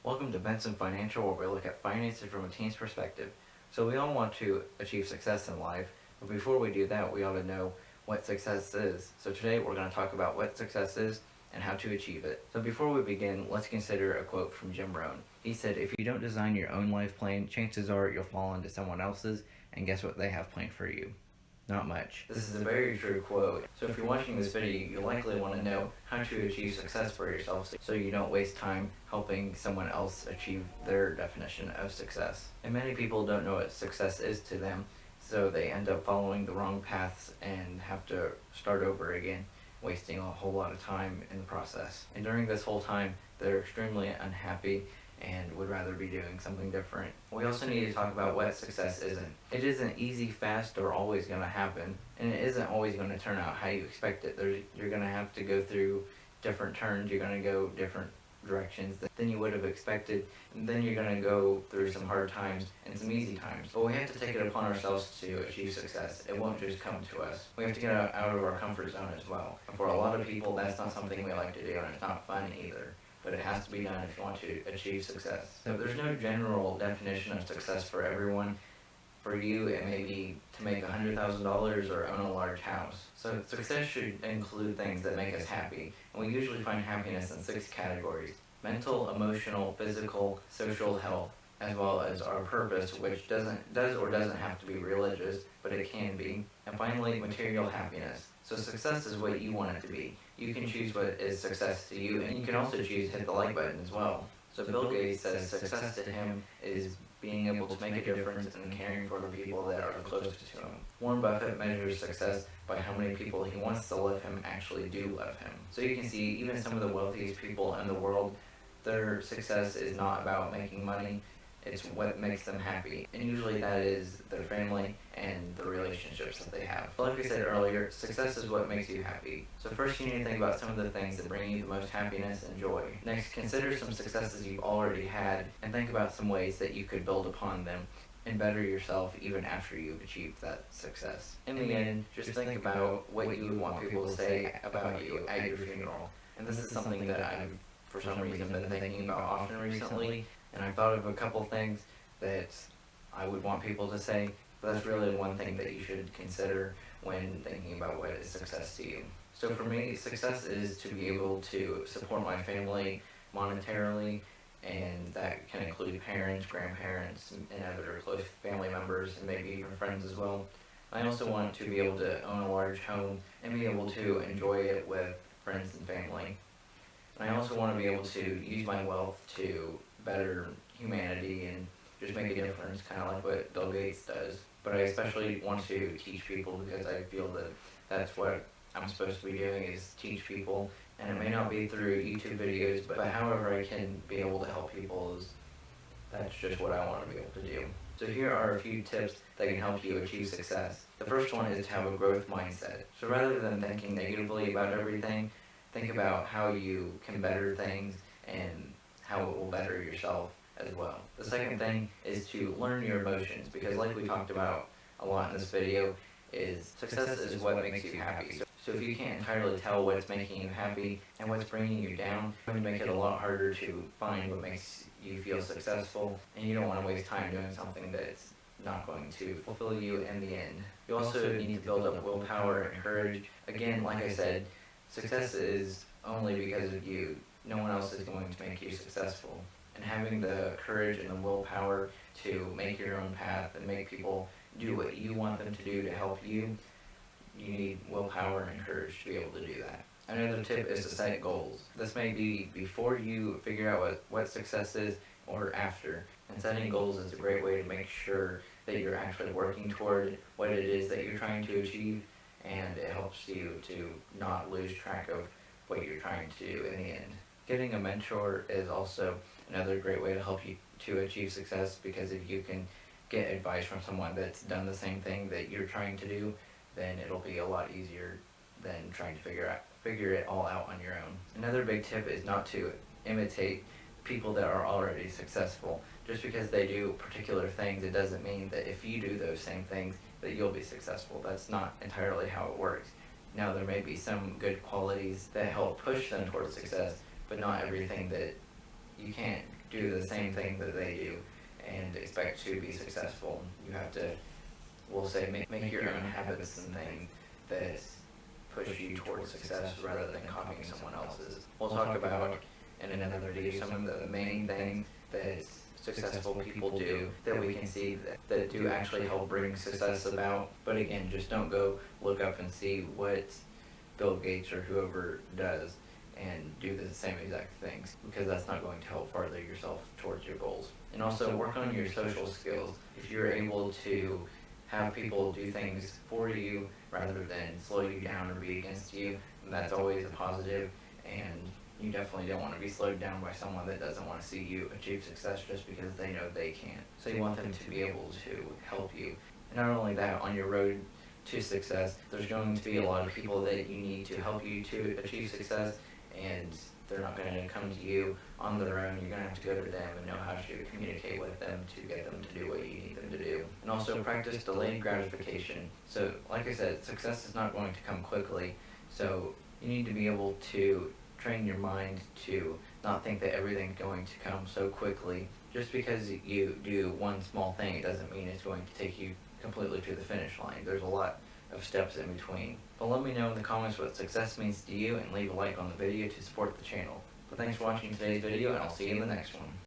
Welcome to Benson Financial, where we look at finances from a team's perspective. So we all want to achieve success in life, but before we do that, we ought to know what success is. So today we're going to talk about what success is and how to achieve it. So before we begin, let's consider a quote from Jim Rohn. He said, "If you don't design your own life plan, chances are you'll fall into someone else's, and guess what they have planned for you? Not much." This is a very true quote. So if you're watching this video, you likely want to know how to achieve success for yourself so you don't waste time helping someone else achieve their definition of success. And many people don't know what success is to them, so they end up following the wrong paths and have to start over again, wasting a whole lot of time in the process. And during this whole time, they're extremely unhappy and would rather be doing something different. We also need to talk about what success isn't. It isn't easy, fast, or always going to happen, and it isn't always going to turn out how you expect it. You're going to have to go through different turns, you're going to go different directions than you would have expected, and then you're going to go through some hard times and some easy times. But we have to take it upon ourselves to achieve success. It won't just come to us. We have to get out of our comfort zone as well. And for a lot of people, that's not something we like to do, and it's not fun either. But it has to be done if you want to achieve success. So there's no general definition of success for everyone. For you, it may be to make $100,000 or own a large house. So success should include things that make us happy. And we usually find happiness in 6 categories: mental, emotional, physical, social health, as well as our purpose, which does or doesn't have to be religious, but it can be. And finally, material happiness. So success is what you want it to be. You can choose what is success to you, and you can also choose hit the like button as well. So Bill Gates says success to him is being able to make a difference and caring for the people that are closest to him. Warren Buffett measures success by how many people he wants to love him actually do love him. So you can see even some of the wealthiest people in the world, their success is not about making money. It's what makes them happy, and usually that is their family and the relationships that they have. Like I said earlier, success is what makes you happy. So first you need to think about some of the things that bring you the most happiness and joy. Next, consider some successes you've already had, and think about some ways that you could build upon them and better yourself even after you've achieved that success. In the end, just think about what you would want people to say about you at your funeral. And this is something that I've, for some reason, been thinking about often recently. And I thought of a couple things that I would want people to say, but that's really one thing that you should consider when thinking about what is success to you. So for me, success is to be able to support my family monetarily, and that can include parents, grandparents, and other close family members, and maybe even friends as well. I also want to be able to own a large home and be able to enjoy it with friends and family. And I also want to be able to use my wealth to better humanity and just make a difference, kind of like what Bill Gates does. But I especially want to teach people because I feel that that's what I'm supposed to be doing, is teach people. And it may not be through YouTube videos, but however I can be able to help people, that's just what I want to be able to do. So here are a few tips that can help you achieve success. The first one is to have a growth mindset. So rather than thinking negatively about everything, think about how you can better things and how it will better yourself as well. The second thing is to learn your emotions, because like we talked about a lot in this video, is success is what makes you happy. So if you can't entirely tell what's making you happy and what's bringing you down, it's going to make it a lot harder to find what makes you feel successful, and you don't want to waste time doing something that's not going to fulfill you in the end. You also need to build up willpower and courage. Again, like I said, success is only because of you. No one else is going to make you successful. And having the courage and the willpower to make your own path and make people do what you want them to do to help you, you need willpower and courage to be able to do that. Another tip is to set goals. This may be before you figure out what success is or after. And setting goals is a great way to make sure that you're actually working toward what it is that you're trying to achieve, and it helps you to not lose track of what you're trying to do in the end. Getting a mentor is also another great way to help you to achieve success, because if you can get advice from someone that's done the same thing that you're trying to do, then it'll be a lot easier than trying to figure it all out on your own. Another big tip is not to imitate people that are already successful. Just because they do particular things, it doesn't mean that if you do those same things that you'll be successful. That's not entirely how it works. Now, there may be some good qualities that help push them towards success, but not everything that you can't do the same thing that they do and expect to be successful. You have to, we'll say, make your own habits and things that push you towards success rather than copying someone else's. We'll talk about in another video some of the main things that successful people do that we can see that do actually help bring success about. But again, just don't go look up and see what Bill Gates or whoever does and do the same exact things, because that's not going to help further yourself towards your goals. And also work on your social skills. If you're able to have people do things for you rather than slow you down or be against you, then that's always a positive, and you definitely don't want to be slowed down by someone that doesn't want to see you achieve success just because they know they can't. So you want them to be able to help you. And not only that, on your road to success, there's going to be a lot of people that you need to help you to achieve success, and they're not going to come to you on their own. You're going to have to go to them and know how to communicate with them to get them to do what you need them to do. And also practice delayed gratification. So like I said, success is not going to come quickly, so you need to be able to train your mind to not think that everything's going to come so quickly. Just because you do one small thing, it doesn't mean it's going to take you completely to the finish line. There's a lot of steps in between. But let me know in the comments what success means to you, and leave a like on the video to support the channel. But thanks for watching today's video, and I'll see you in the next one.